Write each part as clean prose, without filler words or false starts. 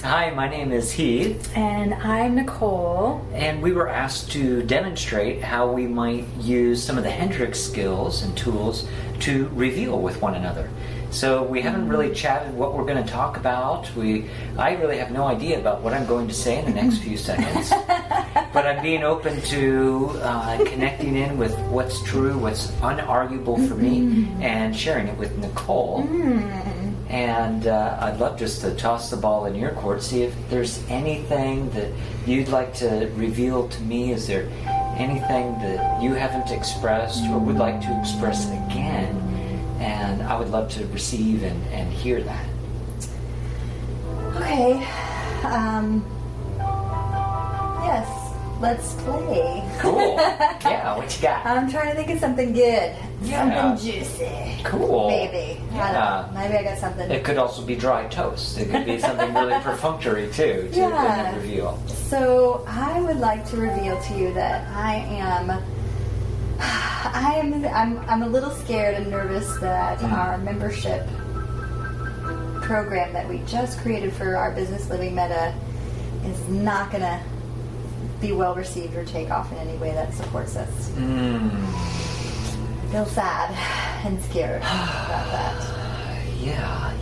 Hi, my name is Heath. And I'm Nicole. And we were asked to demonstrate how we might use some of the Hendrix skills and tools to reveal with one another. So we haven't really chatted what we're going to talk about. I really have no idea about what I'm going to say in the next few seconds. But I'm being open to connecting in with what's true, what's unarguable for me, and sharing it with Nicole. And I'd love just to toss the ball in your court, see if there's anything that you'd like to reveal to me. Is there anything that you haven't expressed or would like to express again? And I would love to receive and hear that. Okay. Yes, let's play. Cool. Yeah, what you got? I'm trying to think of something good. Yeah. Something juicy. Cool. Maybe. Yeah. I don't know. Maybe I got something. It could also be dry toast. It could be something really perfunctry too to reveal. So I would like to reveal to you that I'm a little scared and nervous that our membership program that we just created for our Business Living Meta is not going to be well received or take off in any way that supports us. I feel sad and scared about that. Yeah.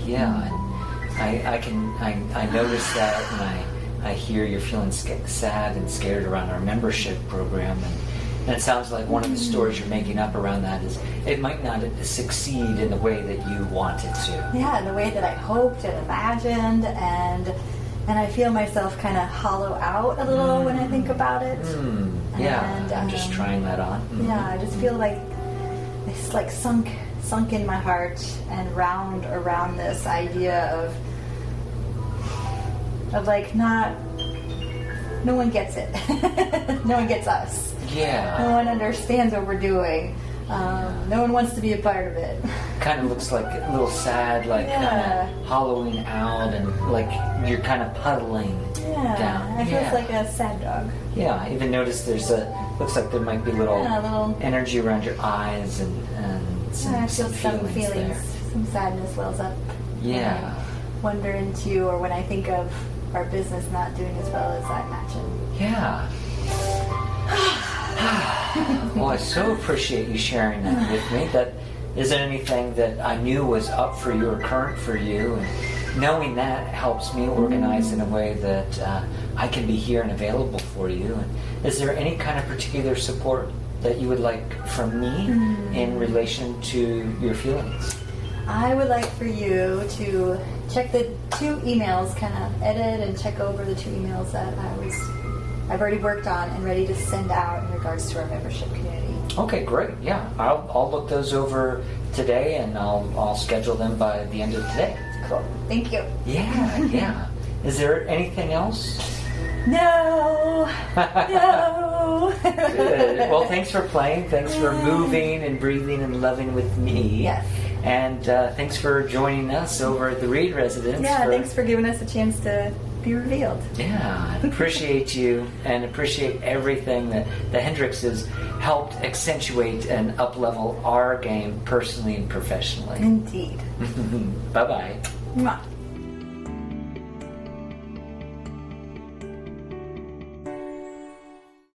I notice that, and I hear you're feeling sad and scared around our membership program, and it sounds like one of the stories you're making up around that is it might not succeed in the way that you want it to. Yeah, in the way that I hoped and imagined, and I feel myself kind of hollow out a little when I think about it. Yeah, and, I'm just trying that on. Yeah, I just feel like it's like sunk in my heart and round around this idea of like no one gets it. No one gets us. Yeah. No one understands what we're doing. No one wants to be a part of it. Kind of looks like a little sad, like kind of hollowing out, and like you're kind of puddling down. It feels like a sad dog. Yeah, I even noticed looks like there might be little energy around your eyes and some feelings there. Some sadness wells up. Yeah. When I wander into, or when I think of our business not doing as well as I imagine. Yeah. Well, I so appreciate you sharing that with me. That isn't anything that I knew was up for you or current for you, and knowing that helps me organize in a way that I can be here and available for you. And is there any kind of particular support that you would like from me in relation to your feelings? I would like for you to check the 2 emails, kind of edit and check over the 2 emails that I've already worked on and ready to send out in regards to our membership community. Okay, great. Yeah, I'll look those over today, and I'll schedule them by the end of today. Cool. Thank you. Yeah. Is there anything else? No. Good. Well, thanks for playing. Thanks for moving and breathing and loving with me. Yes. And thanks for joining us over at the Reed residence. Yeah, thanks for giving us a chance to be revealed. Yeah, I appreciate you and appreciate everything that the Hendrixes helped accentuate and up-level our game personally and professionally. Indeed. Bye-bye. Mwah.